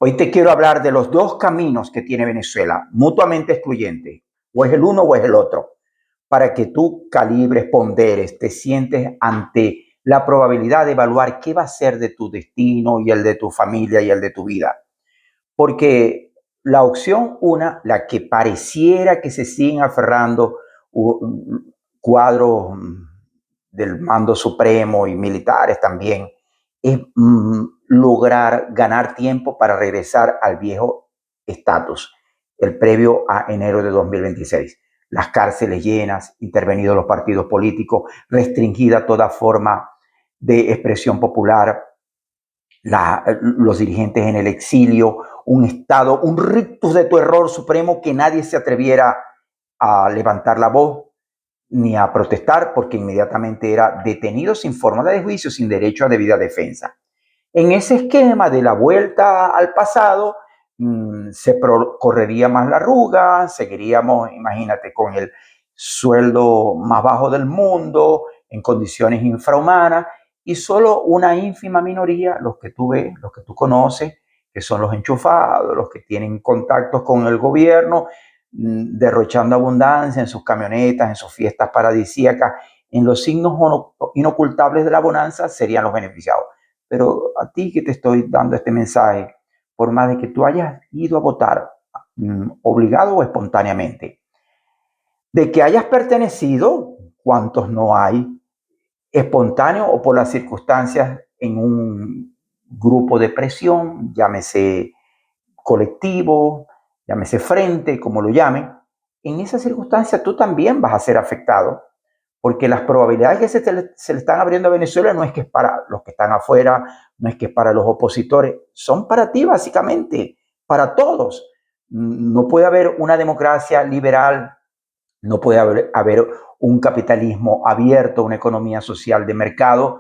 Hoy te quiero hablar de los dos caminos que tiene Venezuela, mutuamente excluyentes. O es el uno o es el otro, para que tú calibres, ponderes, te sientes ante la probabilidad de evaluar qué va a ser de tu destino y el de tu familia y el de tu vida. Porque la opción una, la que pareciera que se siguen aferrando cuadros del mando supremo y militares también, es lograr ganar tiempo para regresar al viejo estatus, el previo a enero de 2026. Las cárceles llenas, intervenidos los partidos políticos, restringida toda forma de expresión popular, los dirigentes en el exilio, un estado, un rictus de terror supremo que nadie se atreviera a levantar la voz ni a protestar porque inmediatamente era detenido sin forma de juicio, sin derecho a debida defensa. En ese esquema de la vuelta al pasado, se correría más la arruga, seguiríamos, imagínate, con el sueldo más bajo del mundo, en condiciones infrahumanas, y solo una ínfima minoría, los que tú ves, los que tú conoces, que son los enchufados, los que tienen contactos con el gobierno, derrochando abundancia en sus camionetas, en sus fiestas paradisíacas, en los signos inocultables de la bonanza, serían los beneficiados. Pero a ti que te estoy dando este mensaje, por más de que tú hayas ido a votar, obligado o espontáneamente, de que hayas pertenecido, ¿cuántos no hay? Espontáneo o por las circunstancias en un grupo de presión, llámese colectivo, llámese frente, como lo llamen. En esa circunstancia tú también vas a ser afectado, porque las probabilidades que se le están abriendo a Venezuela no es que es para los que están afuera, no es que es para los opositores, son para ti básicamente, para todos. No puede haber una democracia liberal, no puede haber un capitalismo abierto, una economía social de mercado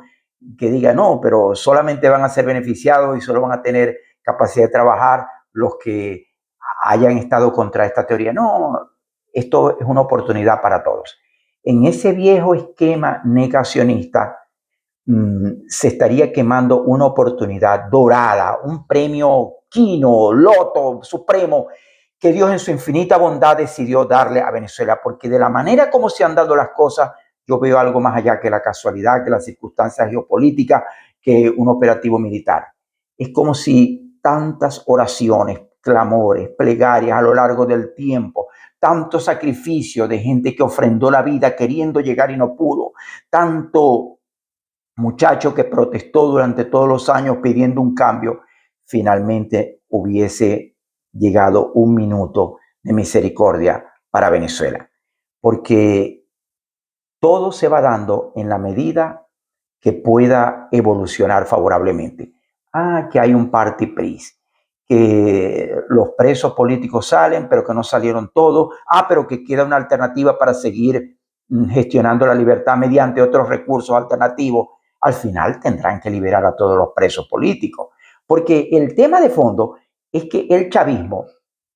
que diga no, pero solamente van a ser beneficiados y solo van a tener capacidad de trabajar los que hayan estado contra esta teoría. No, esto es una oportunidad para todos. En ese viejo esquema negacionista se estaría quemando una oportunidad dorada, un premio quino, loto, supremo, que Dios en su infinita bondad decidió darle a Venezuela, porque de la manera como se han dado las cosas, yo veo algo más allá que la casualidad, que las circunstancias geopolíticas, que un operativo militar. Es como si tantas oraciones, clamores, plegarias a lo largo del tiempo, tanto sacrificio de gente que ofrendó la vida queriendo llegar y no pudo, tanto muchacho que protestó durante todos los años pidiendo un cambio, finalmente hubiese llegado un minuto de misericordia para Venezuela. Porque todo se va dando en la medida que pueda evolucionar favorablemente. Que hay un party pris, que los presos políticos salen, pero que no salieron todos. Pero que queda una alternativa para seguir gestionando la libertad mediante otros recursos alternativos. Al final tendrán que liberar a todos los presos políticos. Porque el tema de fondo es que el chavismo,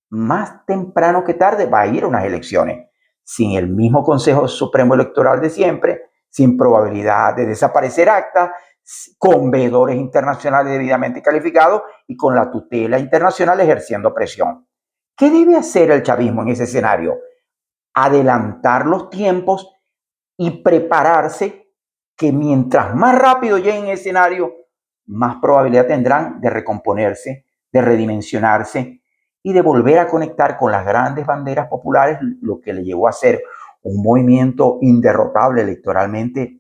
más temprano que tarde, va a ir a unas elecciones sin el mismo Consejo Supremo Electoral de siempre, sin probabilidad de desaparecer acta, con veedores internacionales debidamente calificados y con la tutela internacional ejerciendo presión. ¿Qué debe hacer el chavismo en ese escenario? Adelantar los tiempos y prepararse, que mientras más rápido lleguen el escenario, más probabilidad tendrán de recomponerse, de redimensionarse y de volver a conectar con las grandes banderas populares, lo que le llevó a ser un movimiento inderrotable electoralmente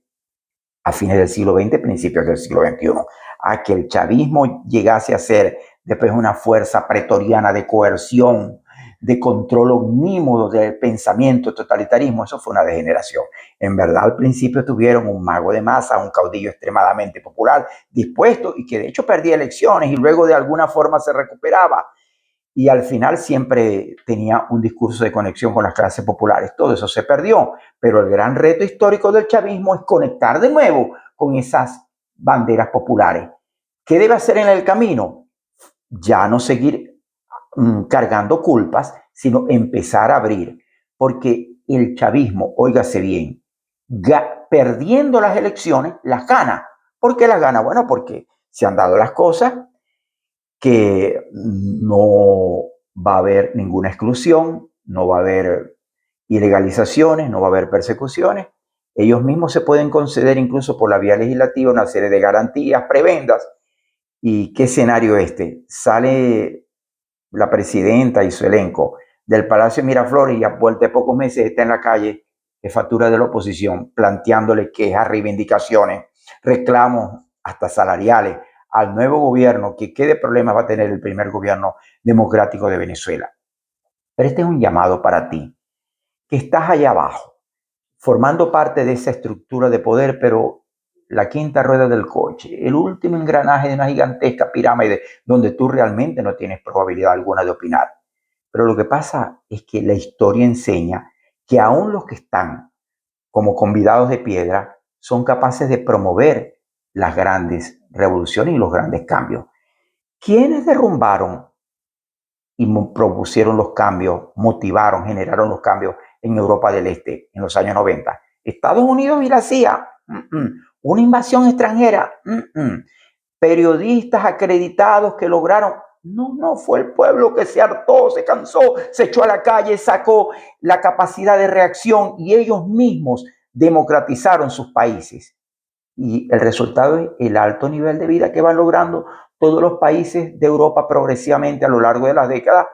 a fines del siglo XX, principios del siglo XXI, a que el chavismo llegase a ser después una fuerza pretoriana de coerción, de control omnímodo del pensamiento, totalitarismo. Eso fue una degeneración. En verdad, al principio tuvieron un mago de masa, un caudillo extremadamente popular, dispuesto y que de hecho perdía elecciones y luego de alguna forma se recuperaba. Y al final siempre tenía un discurso de conexión con las clases populares. Todo eso se perdió, pero el gran reto histórico del chavismo es conectar de nuevo con esas banderas populares. ¿Qué debe hacer en el camino? Ya no seguir cargando culpas, sino empezar a abrir. Porque el chavismo, óigase bien, perdiendo las elecciones, las gana. ¿Por qué las gana? Bueno, porque se han dado las cosas que no va a haber ninguna exclusión, no va a haber ilegalizaciones, no va a haber persecuciones. Ellos mismos se pueden conceder incluso por la vía legislativa una serie de garantías, prebendas. ¿Y qué escenario este? Sale la presidenta y su elenco del Palacio de Miraflores y a vuelta de pocos meses está en la calle de factura de la oposición planteándole quejas, reivindicaciones, reclamos hasta salariales al nuevo gobierno, que qué de problemas va a tener el primer gobierno democrático de Venezuela. Pero este es un llamado para ti, que estás allá abajo, formando parte de esa estructura de poder, pero la quinta rueda del coche, el último engranaje de una gigantesca pirámide donde tú realmente no tienes probabilidad alguna de opinar. Pero lo que pasa es que la historia enseña que aún los que están como convidados de piedra son capaces de promover las grandes revoluciones y los grandes cambios. ¿Quiénes derrumbaron y propusieron los cambios, motivaron, generaron los cambios en Europa del Este en los años 90? Estados Unidos y la CIA. Una invasión extranjera. Periodistas acreditados que lograron. No, fue el pueblo que se hartó, se cansó, se echó a la calle, sacó la capacidad de reacción y ellos mismos democratizaron sus países. Y el resultado es el alto nivel de vida que van logrando todos los países de Europa progresivamente a lo largo de las décadas,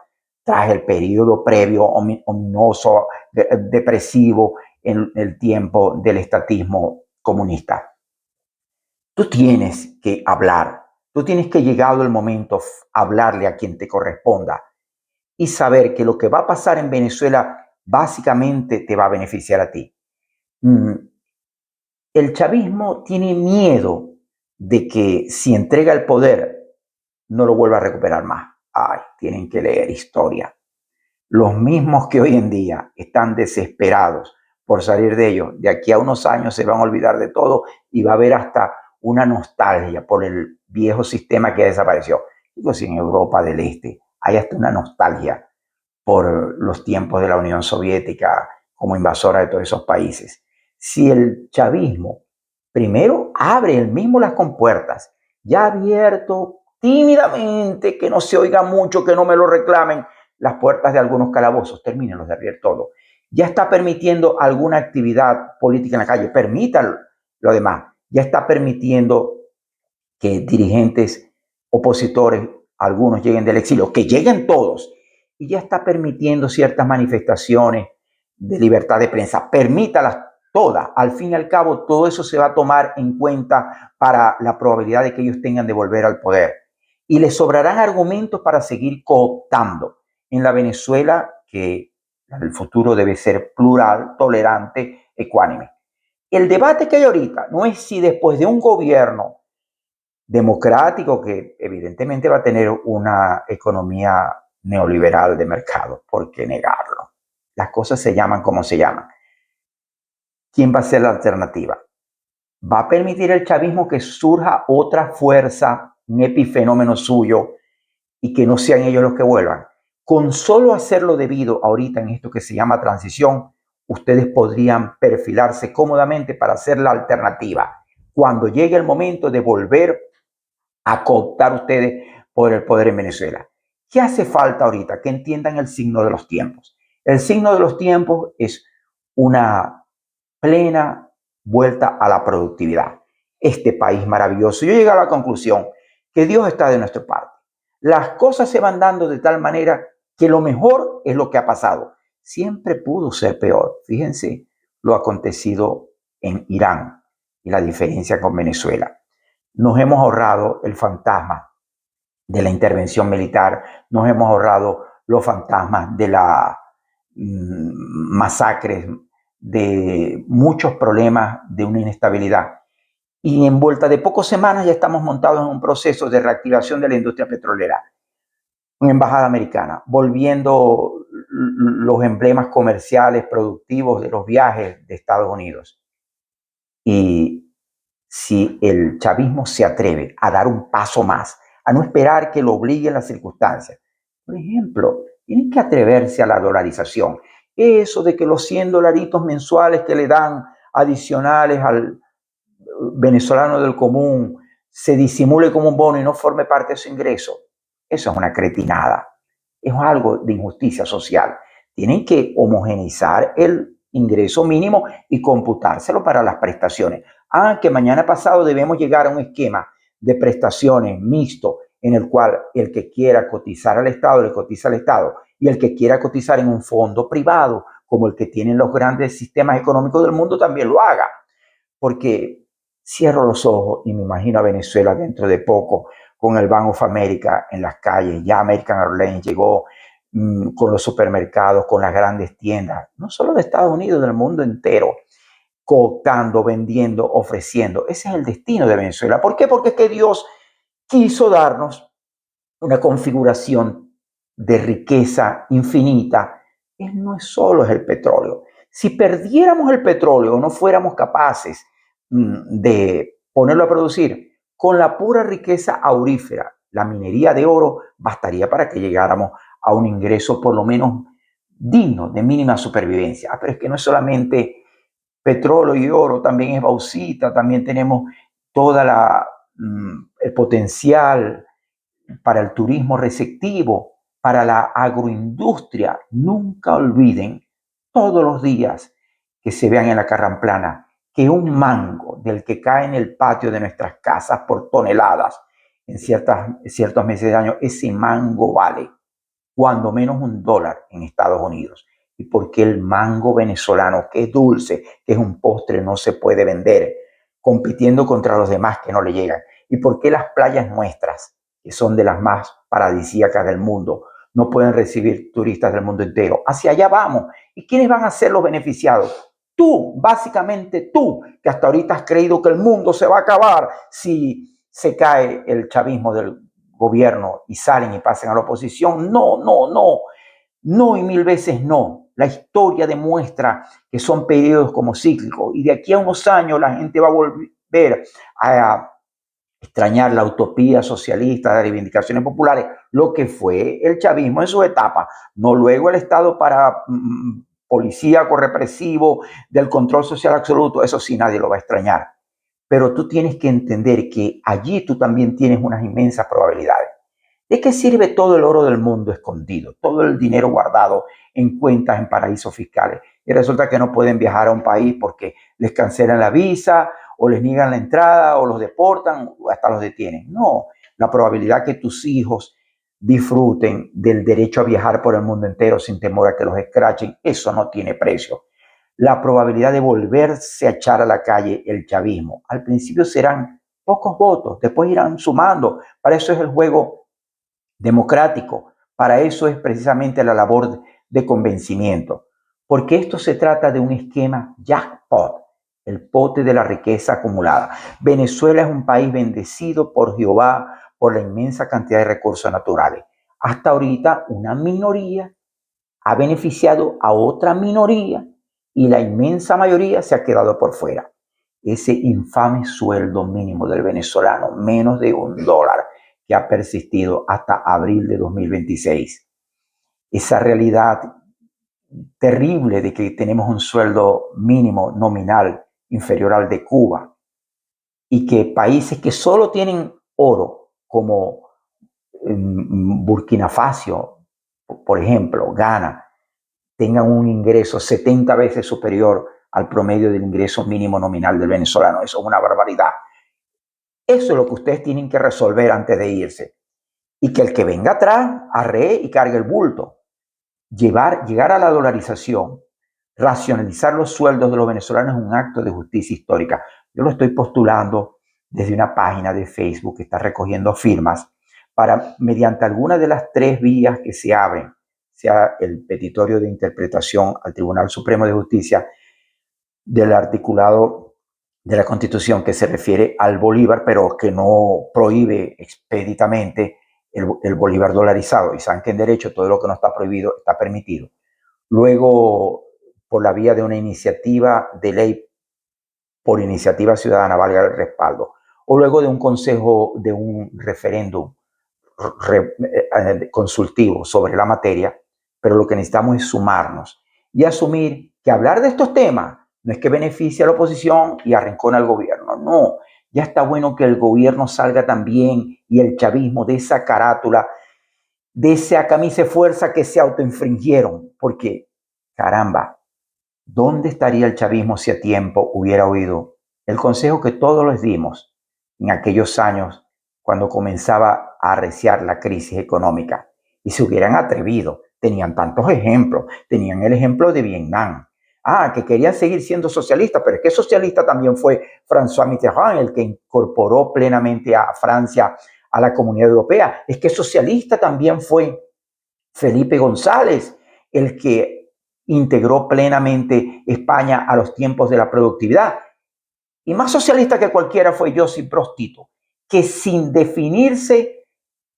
tras el periodo previo ominoso, depresivo, en el tiempo del estatismo comunista. Tú tienes que hablar, tú tienes que llegado el momento hablarle a quien te corresponda y saber que lo que va a pasar en Venezuela básicamente te va a beneficiar a ti. El chavismo tiene miedo de que si entrega el poder no lo vuelva a recuperar más. Ay, tienen que leer historia. Los mismos que hoy en día están desesperados por salir de ello, de aquí a unos años se van a olvidar de todo y va a haber hasta una nostalgia por el viejo sistema que desapareció. Digo, si en Europa del Este hay hasta una nostalgia por los tiempos de la Unión Soviética como invasora de todos esos países. Si el chavismo primero abre él mismo las compuertas, ya abierto tímidamente, que no se oiga mucho, que no me lo reclamen, las puertas de algunos calabozos, termínenlos de abrir todo. Ya está permitiendo alguna actividad política en la calle, permítanlo lo demás. Ya está permitiendo que dirigentes opositores, algunos lleguen del exilio, que lleguen todos, y ya está permitiendo ciertas manifestaciones de libertad de prensa. Permítalas todas. Al fin y al cabo, todo eso se va a tomar en cuenta para la probabilidad de que ellos tengan de volver al poder. Y les sobrarán argumentos para seguir cooptando en la Venezuela que el futuro debe ser plural, tolerante, ecuánime. El debate que hay ahorita no es si después de un gobierno democrático que evidentemente va a tener una economía neoliberal de mercado, ¿por qué negarlo? Las cosas se llaman como se llaman. ¿Quién va a ser la alternativa? ¿Va a permitir el chavismo que surja otra fuerza, un epifenómeno suyo, y que no sean ellos los que vuelvan? Con solo hacerlo debido ahorita en esto que se llama transición, ustedes podrían perfilarse cómodamente para hacer la alternativa. Cuando llegue el momento de volver a cooptar ustedes por el poder en Venezuela. ¿Qué hace falta ahorita? Que entiendan el signo de los tiempos. El signo de los tiempos es una plena vuelta a la productividad. Este país maravilloso. Yo llegué a la conclusión que Dios está de nuestra parte. Las cosas se van dando de tal manera que lo mejor es lo que ha pasado. Siempre pudo ser peor. Fíjense lo acontecido en Irán y la diferencia con Venezuela. Nos hemos ahorrado el fantasma de la intervención militar, nos hemos ahorrado los fantasmas de la masacres, de muchos problemas, de una inestabilidad. Y en vuelta de pocas semanas ya estamos montados en un proceso de reactivación de la industria petrolera. Una embajada americana, volviendo los emblemas comerciales, productivos de los viajes de Estados Unidos. Y si el chavismo se atreve a dar un paso más, a no esperar que lo obliguen las circunstancias. Por ejemplo, tienen que atreverse a la dolarización. Eso de que los 100 dolaritos mensuales que le dan adicionales al venezolano del común se disimule como un bono y no forme parte de su ingreso. Eso es una cretinada. Es algo de injusticia social. Tienen que homogeneizar el ingreso mínimo y computárselo para las prestaciones. Que mañana pasado debemos llegar a un esquema de prestaciones mixto en el cual el que quiera cotizar al Estado le cotiza al Estado y el que quiera cotizar en un fondo privado como el que tienen los grandes sistemas económicos del mundo también lo haga. Porque cierro los ojos y me imagino a Venezuela dentro de poco con el Bank of America en las calles. Ya American Airlines llegó con los supermercados, con las grandes tiendas, no solo de Estados Unidos, del mundo entero, cooptando, vendiendo, ofreciendo. Ese es el destino de Venezuela. ¿Por qué? Porque es que Dios quiso darnos una configuración de riqueza infinita. No es solo es el petróleo. Si perdiéramos el petróleo o no fuéramos capaces de ponerlo a producir, con la pura riqueza aurífera, la minería de oro, bastaría para que llegáramos a un ingreso por lo menos digno de mínima supervivencia. Pero es que no es solamente petróleo y oro, también es bauxita, también tenemos toda el potencial para el turismo receptivo, para la agroindustria. Nunca olviden todos los días que se vean en la Carramplana que un mango del que cae en el patio de nuestras casas por toneladas en ciertos meses de año, ese mango vale cuando menos $1 en Estados Unidos. ¿Y por qué el mango venezolano, que es dulce, que es un postre, no se puede vender, compitiendo contra los demás que no le llegan? ¿Y por qué las playas nuestras, que son de las más paradisíacas del mundo, no pueden recibir turistas del mundo entero? Hacia allá vamos. ¿Y quiénes van a ser los beneficiados? Tú, básicamente tú, que hasta ahorita has creído que el mundo se va a acabar si se cae el chavismo del gobierno y salen y pasan a la oposición. No, no, no, no y mil veces no. La historia demuestra que son periodos como cíclicos y de aquí a unos años la gente va a volver a extrañar la utopía socialista de reivindicaciones populares, lo que fue el chavismo en su etapa, no luego el Estado para policíaco, represivo, del control social absoluto. Eso sí, nadie lo va a extrañar. Pero tú tienes que entender que allí tú también tienes unas inmensas probabilidades. ¿De qué sirve todo el oro del mundo escondido? Todo el dinero guardado en cuentas en paraísos fiscales. Y resulta que no pueden viajar a un país porque les cancelan la visa o les niegan la entrada o los deportan o hasta los detienen. No, la probabilidad que tus hijos disfruten del derecho a viajar por el mundo entero sin temor a que los escrachen, eso no tiene precio. La probabilidad de volverse a echar a la calle el chavismo, al principio serán pocos votos, después irán sumando. Para eso es el juego democrático, para eso es precisamente la labor de convencimiento, porque esto se trata de un esquema jackpot, el pote de la riqueza acumulada. Venezuela es un país bendecido por Jehová por la inmensa cantidad de recursos naturales. Hasta ahorita una minoría ha beneficiado a otra minoría y la inmensa mayoría se ha quedado por fuera. Ese infame sueldo mínimo del venezolano, menos de $1, que ha persistido hasta abril de 2026. Esa realidad terrible de que tenemos un sueldo mínimo nominal inferior al de Cuba y que países que solo tienen oro como Burkina Faso, por ejemplo, Ghana, tengan un ingreso 70 veces superior al promedio del ingreso mínimo nominal del venezolano. Eso es una barbaridad. Eso es lo que ustedes tienen que resolver antes de irse. Y que el que venga atrás arree y cargue el bulto. Llegar a la dolarización, racionalizar los sueldos de los venezolanos es un acto de justicia histórica. Yo lo estoy postulando desde una página de Facebook que está recogiendo firmas para, mediante alguna de las 3 vías que se abren, sea el petitorio de interpretación al Tribunal Supremo de Justicia del articulado de la Constitución que se refiere al bolívar, pero que no prohíbe expeditamente el bolívar dolarizado. Y saben que en derecho todo lo que no está prohibido está permitido. Luego, por la vía de una iniciativa de ley por iniciativa ciudadana, valga el respaldo, o luego de un consejo, de un referéndum consultivo sobre la materia, pero lo que necesitamos es sumarnos y asumir que hablar de estos temas no es que beneficie a la oposición y arrincona al gobierno, no. Ya está bueno que el gobierno salga también y el chavismo de esa carátula de esa camisa de fuerza que se autoinfringieron, porque, caramba, ¿dónde estaría el chavismo si a tiempo hubiera oído el consejo que todos les dimos en aquellos años cuando comenzaba a arreciar la crisis económica? Y se hubieran atrevido. Tenían tantos ejemplos. Tenían el ejemplo de Vietnam. Que querían seguir siendo socialistas, pero es que socialista también fue François Mitterrand, el que incorporó plenamente a Francia a la Comunidad Europea. Es que socialista también fue Felipe González, el que integró plenamente España a los tiempos de la productividad. Y más socialista que cualquiera fue Josip Broz Tito, que sin definirse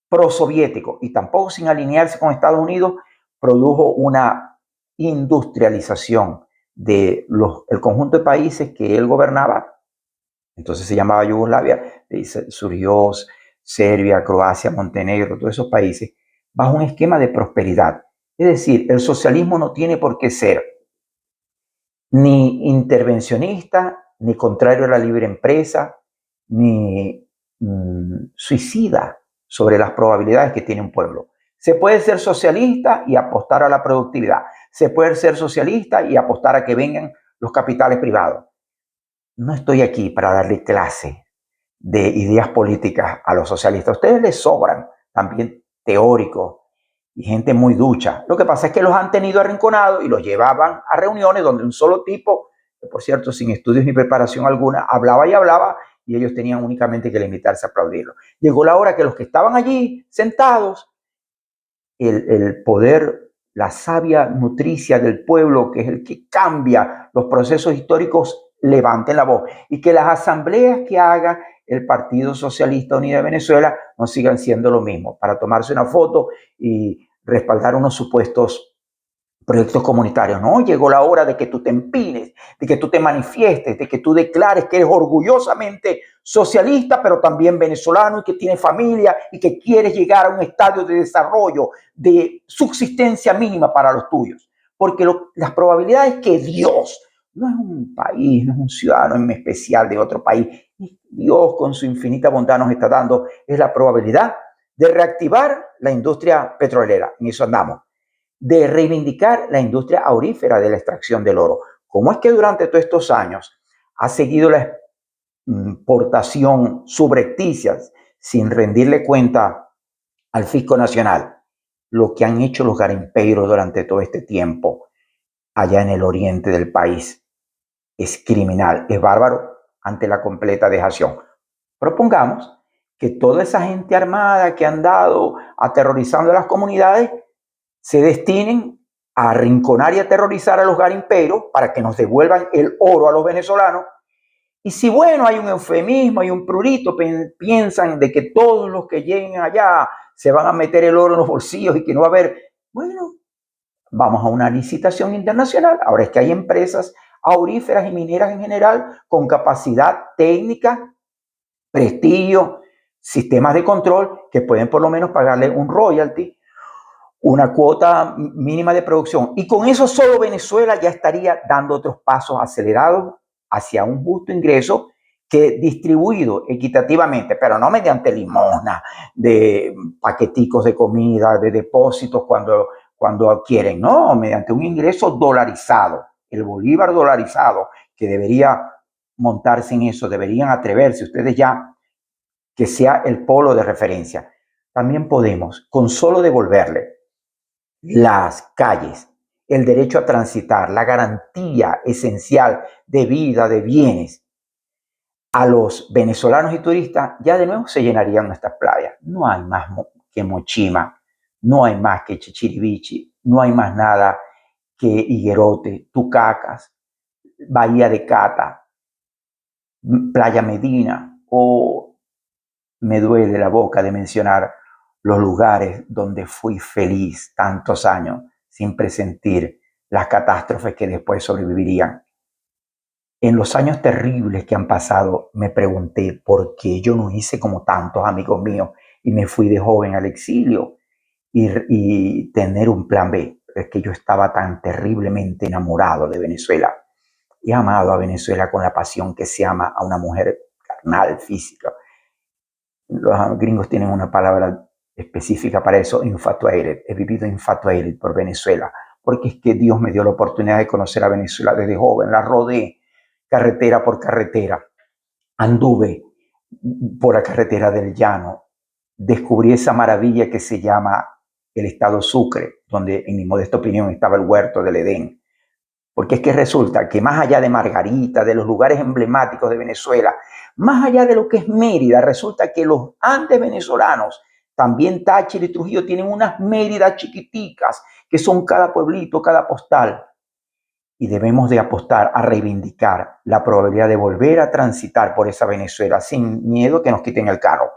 prosoviético y tampoco sin alinearse con Estados Unidos, produjo una industrialización de el conjunto de países que él gobernaba. Entonces se llamaba Yugoslavia, surgió Serbia, Croacia, Montenegro, todos esos países, bajo un esquema de prosperidad. Es decir, el socialismo no tiene por qué ser ni intervencionista, ni contrario a la libre empresa, ni suicida sobre las probabilidades que tiene un pueblo. Se puede ser socialista y apostar a la productividad. Se puede ser socialista y apostar a que vengan los capitales privados. No estoy aquí para darle clase de ideas políticas a los socialistas. A ustedes les sobran también teóricos y gente muy ducha. Lo que pasa es que los han tenido arrinconados y los llevaban a reuniones donde un solo tipo, que por cierto, sin estudios ni preparación alguna, hablaba y ellos tenían únicamente que limitarse a aplaudirlo. Llegó la hora que los que estaban allí sentados, el poder, la savia nutricia del pueblo, que es el que cambia los procesos históricos, levanten la voz y que las asambleas que haga el Partido Socialista Unido de Venezuela no sigan siendo lo mismo, para tomarse una foto y respaldar unos supuestos proyectos comunitarios. No, llegó la hora de que tú te empines, de que tú te manifiestes, de que tú declares que eres orgullosamente socialista, pero también venezolano y que tienes familia y que quieres llegar a un estadio de desarrollo, de subsistencia mínima para los tuyos. Porque las probabilidades que Dios, no es un país, no es un ciudadano en especial de otro país, Dios con su infinita bondad nos está dando, es la probabilidad de reactivar la industria petrolera. En eso andamos. De reivindicar la industria aurífera de la extracción del oro. ¿Cómo es que durante todos estos años ha seguido la exportación subrepticia sin rendirle cuenta al fisco nacional? Lo que han hecho los garimpeiros durante todo este tiempo allá en el oriente del país es criminal, es bárbaro ante la completa dejación. Propongamos que toda esa gente armada que han dado aterrorizando a las comunidades se destinen a arrinconar y aterrorizar a los garimperos para que nos devuelvan el oro a los venezolanos. Y si, bueno, hay un eufemismo, hay un prurito, piensan de que todos los que lleguen allá se van a meter el oro en los bolsillos y que no va a haber, bueno, vamos a una licitación internacional. Ahora es que hay empresas auríferas y mineras en general con capacidad técnica, prestigio, sistemas de control que pueden por lo menos pagarle un royalty, una cuota mínima de producción. Y con eso solo Venezuela ya estaría dando otros pasos acelerados hacia un justo ingreso que distribuido equitativamente, pero no mediante limosna, de paqueticos de comida, de depósitos cuando adquieren, no, mediante un ingreso dolarizado, el bolívar dolarizado, que debería montarse en eso, deberían atreverse ustedes ya, que sea el polo de referencia. También podemos, con solo devolverle las calles, el derecho a transitar, la garantía esencial de vida, de bienes a los venezolanos y turistas, ya de nuevo se llenarían nuestras playas. No hay más que Mochima, no hay más que Chichirivichi, no hay más nada que Higuerote, Tucacas, Bahía de Cata, Playa Medina, o me duele la boca de mencionar los lugares donde fui feliz tantos años sin presentir las catástrofes que después sobrevivirían. En los años terribles que han pasado me pregunté por qué yo no hice como tantos amigos míos y me fui de joven al exilio y tener un plan B. Es que yo estaba tan terriblemente enamorado de Venezuela. He amado a Venezuela con la pasión que se ama a una mujer carnal, física. Los gringos tienen una palabra específica para eso, infatuated. He vivido infatuated por Venezuela, porque es que Dios me dio la oportunidad de conocer a Venezuela desde joven. La rodé carretera por carretera. Anduve por la carretera del llano. Descubrí esa maravilla que se llama el estado Sucre, donde en mi modesta opinión estaba el huerto del Edén. Porque es que resulta que más allá de Margarita, de los lugares emblemáticos de Venezuela, más allá de lo que es Mérida, resulta que los Andes venezolanos, también Táchira y Trujillo, tienen unas Méridas chiquiticas, que son cada pueblito, cada postal. Y debemos de apostar a reivindicar la probabilidad de volver a transitar por esa Venezuela sin miedo que nos quiten el carro,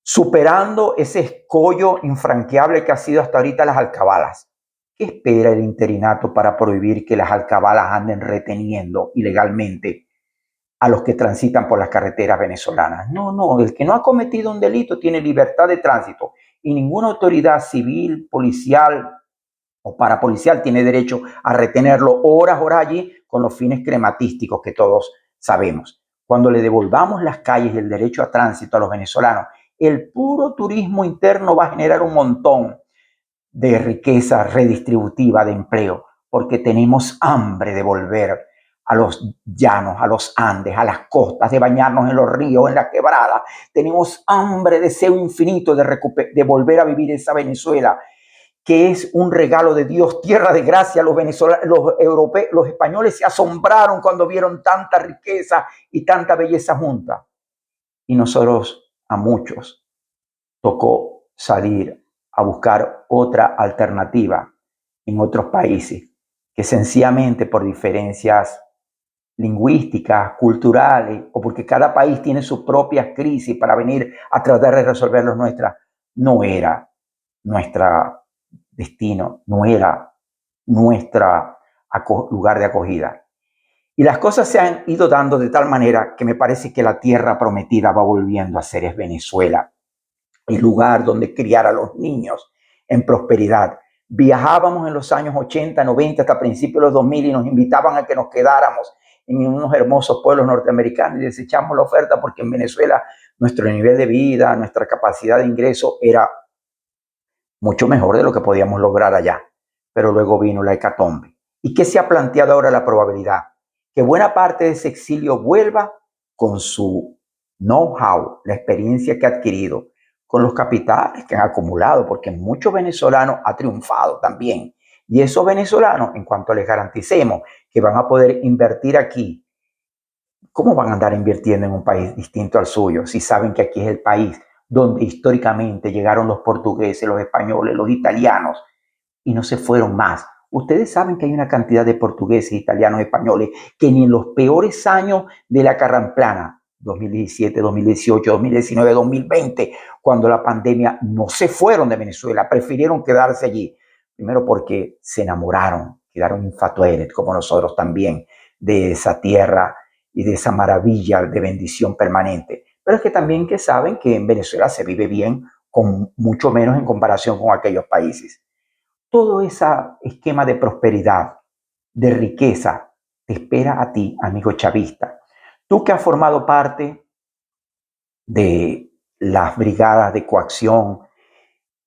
superando ese escollo infranqueable que ha sido hasta ahorita las alcabalas. ¿Qué espera el interinato para prohibir que las alcabalas anden reteniendo ilegalmente a los que transitan por las carreteras venezolanas? No, el que no ha cometido un delito tiene libertad de tránsito y ninguna autoridad civil, policial o parapolicial tiene derecho a retenerlo horas allí con los fines crematísticos que todos sabemos. Cuando le devolvamos las calles y el derecho a tránsito a los venezolanos, el puro turismo interno va a generar un montón de riqueza redistributiva, de empleo, porque tenemos hambre de volver a los llanos, a los Andes, a las costas, de bañarnos en los ríos, en las quebradas. Tenemos hambre, deseo infinito de volver a vivir esa Venezuela, que es un regalo de Dios, tierra de gracia. Los venezolanos, los europeos, los españoles se asombraron cuando vieron tanta riqueza y tanta belleza junta. Y nosotros, a muchos, tocó salir a buscar otra alternativa en otros países, que sencillamente por diferencias lingüísticas, culturales, o porque cada país tiene sus propias crisis para venir a tratar de resolver las nuestras, no era nuestro destino, no era nuestro lugar de acogida. Y las cosas se han ido dando de tal manera que me parece que la tierra prometida va volviendo a ser es Venezuela, el lugar donde criar a los niños en prosperidad. Viajábamos en los años 80, 90, hasta principios de los 2000 y nos invitaban a que nos quedáramos en unos hermosos pueblos norteamericanos y desechamos la oferta porque en Venezuela nuestro nivel de vida, nuestra capacidad de ingreso era mucho mejor de lo que podíamos lograr allá. Pero luego vino la hecatombe. ¿Y qué se ha planteado ahora? La probabilidad que buena parte de ese exilio vuelva con su know-how, la experiencia que ha adquirido, con los capitales que han acumulado, porque muchos venezolanos han triunfado también. Y esos venezolanos, en cuanto les garanticemos que van a poder invertir aquí, ¿cómo van a andar invirtiendo en un país distinto al suyo si saben que aquí es el país donde históricamente llegaron los portugueses, los españoles, los italianos y no se fueron más? Ustedes saben que hay una cantidad de portugueses, italianos, españoles que ni en los peores años de la carramplana, 2017, 2018, 2019, 2020, cuando la pandemia, no se fueron de Venezuela, prefirieron quedarse allí. Primero porque se enamoraron, quedaron infatuados, como nosotros también, de esa tierra y de esa maravilla de bendición permanente. Pero es que también que saben que en Venezuela se vive bien, con mucho menos en comparación con aquellos países. Todo ese esquema de prosperidad, de riqueza, te espera a ti, amigo chavista. Tú que has formado parte de las brigadas de coacción,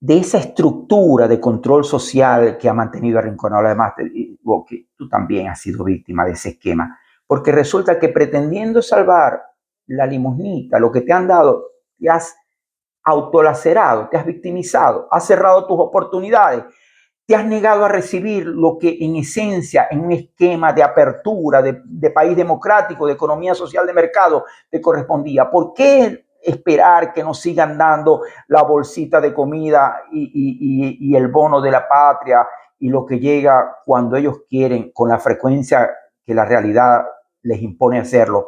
de esa estructura de control social que ha mantenido arrinconado. Además, te digo que tú también has sido víctima de ese esquema, porque resulta que pretendiendo salvar la limosnita, lo que te han dado, te has autolacerado, te has victimizado, has cerrado tus oportunidades, te has negado a recibir lo que en esencia, en un esquema de apertura, de país democrático, de economía social de mercado, te correspondía. ¿Por qué esperar que nos sigan dando la bolsita de comida y el bono de la patria y lo que llega cuando ellos quieren, con la frecuencia que la realidad les impone hacerlo?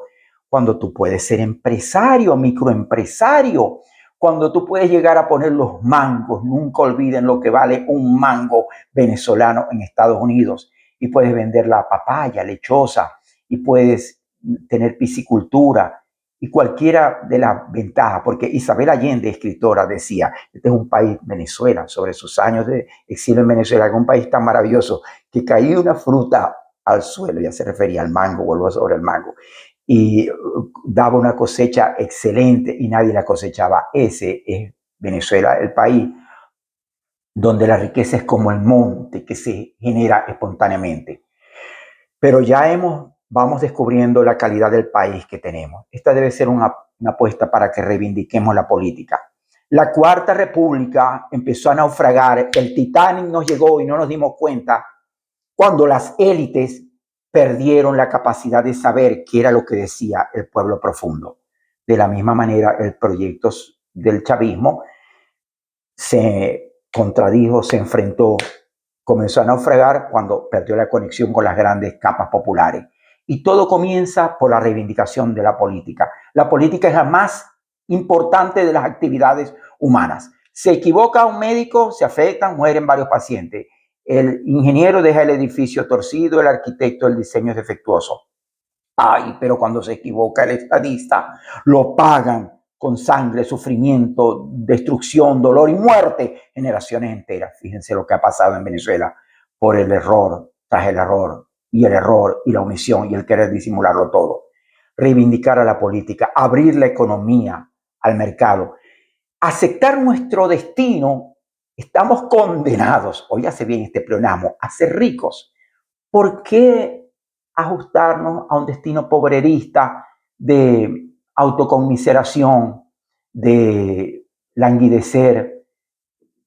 Cuando tú puedes ser empresario, microempresario, cuando tú puedes llegar a poner los mangos, nunca olviden lo que vale un mango venezolano en Estados Unidos, y puedes vender la papaya lechosa, y puedes tener piscicultura, y cualquiera de las ventajas, porque Isabel Allende, escritora, decía, este es un país, Venezuela, sobre sus años de exilio en Venezuela, es un país tan maravilloso que caía una fruta al suelo, ya se refería al mango, vuelvo sobre el mango, y daba una cosecha excelente y nadie la cosechaba. Ese es Venezuela, el país donde la riqueza es como el monte que se genera espontáneamente. Pero vamos descubriendo la calidad del país que tenemos. Esta debe ser una apuesta para que reivindiquemos la política. La Cuarta República empezó a naufragar, el Titanic nos llegó y no nos dimos cuenta cuando las élites perdieron la capacidad de saber qué era lo que decía el pueblo profundo. De la misma manera, el proyecto del chavismo se contradijo, se enfrentó, comenzó a naufragar cuando perdió la conexión con las grandes capas populares. Y todo comienza por la reivindicación de la política. La política es la más importante de las actividades humanas. Se equivoca un médico, se afectan, mueren varios pacientes. El ingeniero deja el edificio torcido, el arquitecto el diseño es defectuoso. Ay, pero cuando se equivoca el estadista, lo pagan con sangre, sufrimiento, destrucción, dolor y muerte, generaciones enteras. Fíjense lo que ha pasado en Venezuela por el error tras el error y la omisión y el querer disimularlo todo. Reivindicar a la política, abrir la economía al mercado, aceptar nuestro destino. Estamos condenados, óyase bien este pleonasmo, a ser ricos. ¿Por qué ajustarnos a un destino pobrerista de autoconmiseración, de languidecer,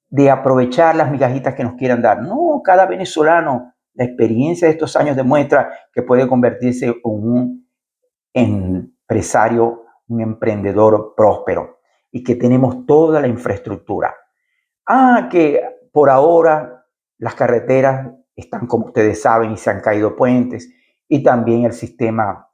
de aprovechar las migajitas que nos quieran dar? No, cada venezolano, la experiencia de estos años demuestra que puede convertirse en un empresario, un emprendedor próspero y que tenemos toda la infraestructura. Que por ahora las carreteras están, como ustedes saben, y se han caído puentes, y también el sistema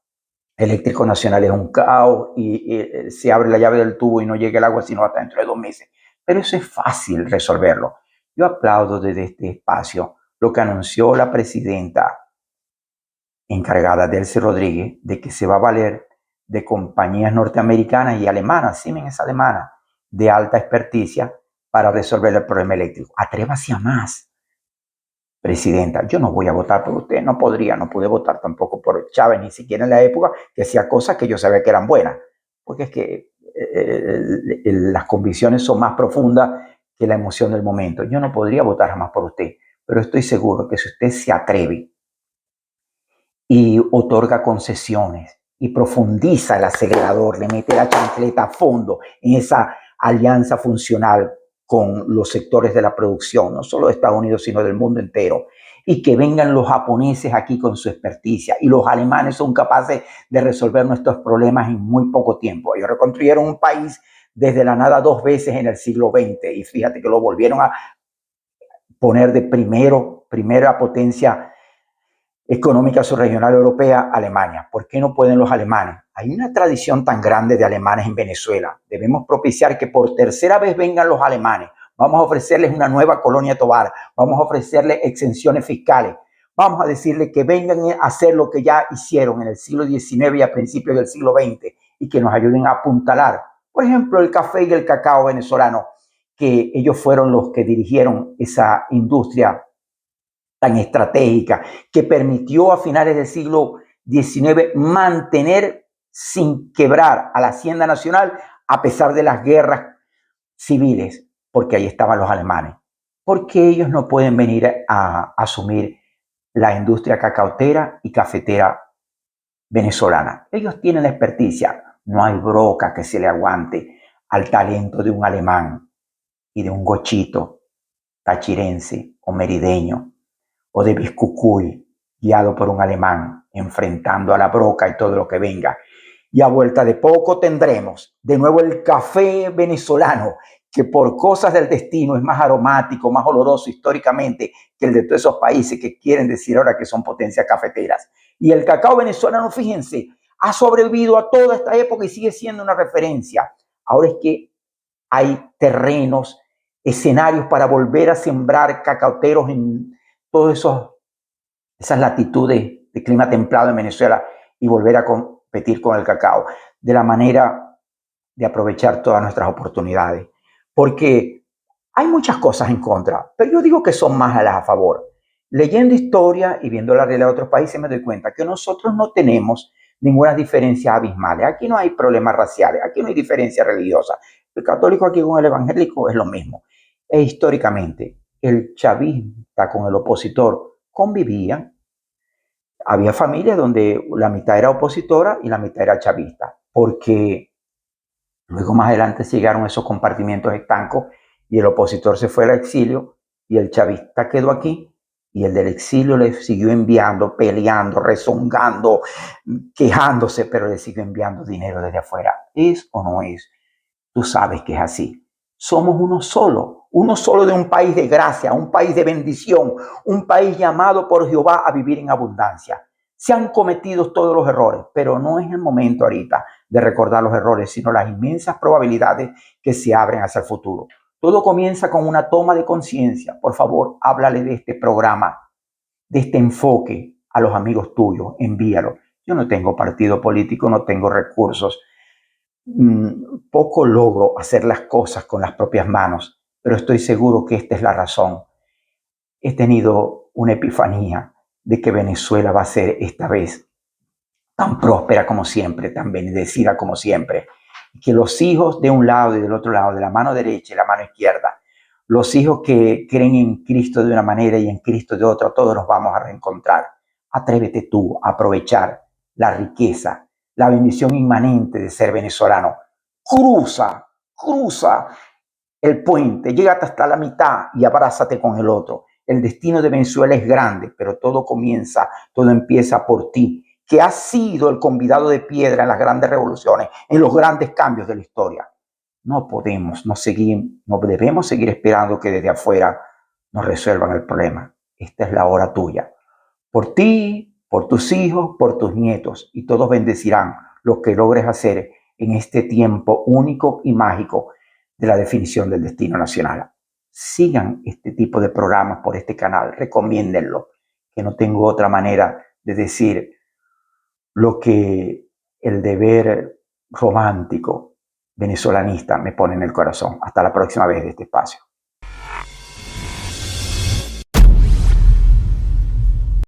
eléctrico nacional es un caos, y se abre la llave del tubo y no llega el agua sino hasta dentro de 2 meses. Pero eso es fácil resolverlo. Yo aplaudo desde este espacio lo que anunció la presidenta encargada, Delcy Rodríguez, de que se va a valer de compañías norteamericanas y alemanas, Siemens es alemana, de alta experticia para resolver el problema eléctrico. Atrévase a más, presidenta. Yo no voy a votar por usted, no pude votar tampoco por Chávez, ni siquiera en la época que hacía cosas que yo sabía que eran buenas, porque es que las convicciones son más profundas que la emoción del momento. Yo no podría votar jamás por usted, pero estoy seguro que si usted se atreve y otorga concesiones y profundiza el acelerador, le mete la chancleta a fondo en esa alianza funcional con los sectores de la producción, no solo de Estados Unidos, sino del mundo entero, y que vengan los japoneses aquí con su experticia, y los alemanes son capaces de resolver nuestros problemas en muy poco tiempo. Ellos reconstruyeron un país desde la nada 2 veces en el siglo XX, y fíjate que lo volvieron a poner de primera potencia económica subregional europea, Alemania. ¿Por qué no pueden los alemanes? Hay una tradición tan grande de alemanes en Venezuela. Debemos propiciar que por tercera vez vengan los alemanes. Vamos a ofrecerles una nueva colonia Tovar. Vamos a ofrecerles exenciones fiscales. Vamos a decirles que vengan a hacer lo que ya hicieron en el siglo XIX y a principios del siglo XX y que nos ayuden a apuntalar. Por ejemplo, el café y el cacao venezolano, que ellos fueron los que dirigieron esa industria tan estratégica que permitió a finales del siglo XIX mantener sin quebrar a la Hacienda Nacional a pesar de las guerras civiles, porque ahí estaban los alemanes. ¿Por qué ellos no pueden venir a asumir la industria cacautera y cafetera venezolana? Ellos tienen la experticia. No hay broca que se le aguante al talento de un alemán y de un gochito tachirense o merideño o de Biscucuy, guiado por un alemán, enfrentando a la broca y todo lo que venga. Y a vuelta de poco tendremos de nuevo el café venezolano, que por cosas del destino es más aromático, más oloroso históricamente que el de todos esos países que quieren decir ahora que son potencias cafeteras. Y el cacao venezolano, fíjense, ha sobrevivido a toda esta época y sigue siendo una referencia. Ahora es que hay terrenos, escenarios para volver a sembrar cacauteros en todas esas latitudes de clima templado en Venezuela y volver a competir con el cacao de la manera de aprovechar todas nuestras oportunidades. Porque hay muchas cosas en contra, pero yo digo que son más las a favor. Leyendo historia y viendo la realidad de otros países me doy cuenta que nosotros no tenemos ninguna diferencia abismal. Aquí no hay problemas raciales, aquí no hay diferencia religiosa. El católico aquí con el evangélico es lo mismo. E históricamente, el chavista con el opositor convivían. Había familias donde la mitad era opositora y la mitad era chavista, porque luego más adelante llegaron esos compartimientos estancos y el opositor se fue al exilio y el chavista quedó aquí y el del exilio le siguió enviando, peleando, rezongando, quejándose, pero le siguió enviando dinero desde afuera. ¿Es o no es? Tú sabes que es así. Somos uno solo de un país de gracia, un país de bendición, un país llamado por Jehová a vivir en abundancia. Se han cometido todos los errores, pero no es el momento ahorita de recordar los errores, sino las inmensas probabilidades que se abren hacia el futuro. Todo comienza con una toma de conciencia. Por favor, háblale de este programa, de este enfoque a los amigos tuyos, envíalo. Yo no tengo partido político, no tengo recursos, poco logro hacer las cosas con las propias manos, pero estoy seguro que esta es la razón. He tenido una epifanía de que Venezuela va a ser esta vez tan próspera como siempre, tan bendecida como siempre. Que los hijos de un lado y del otro lado, de la mano derecha y la mano izquierda, los hijos que creen en Cristo de una manera y en Cristo de otra, todos nos vamos a reencontrar. Atrévete tú a aprovechar la riqueza, la bendición inmanente de ser venezolano. Cruza el puente, llégate hasta la mitad y abrázate con el otro. El destino de Venezuela es grande, pero todo empieza por ti, que has sido el convidado de piedra en las grandes revoluciones, en los grandes cambios de la historia. No debemos seguir esperando que desde afuera nos resuelvan el problema. Esta es la hora tuya. Por ti, por tus hijos, por tus nietos, y todos bendecirán lo que logres hacer en este tiempo único y mágico de la definición del destino nacional. Sigan este tipo de programas por este canal, recomiéndenlo, que no tengo otra manera de decir lo que el deber romántico venezolanista me pone en el corazón. Hasta la próxima vez de este espacio.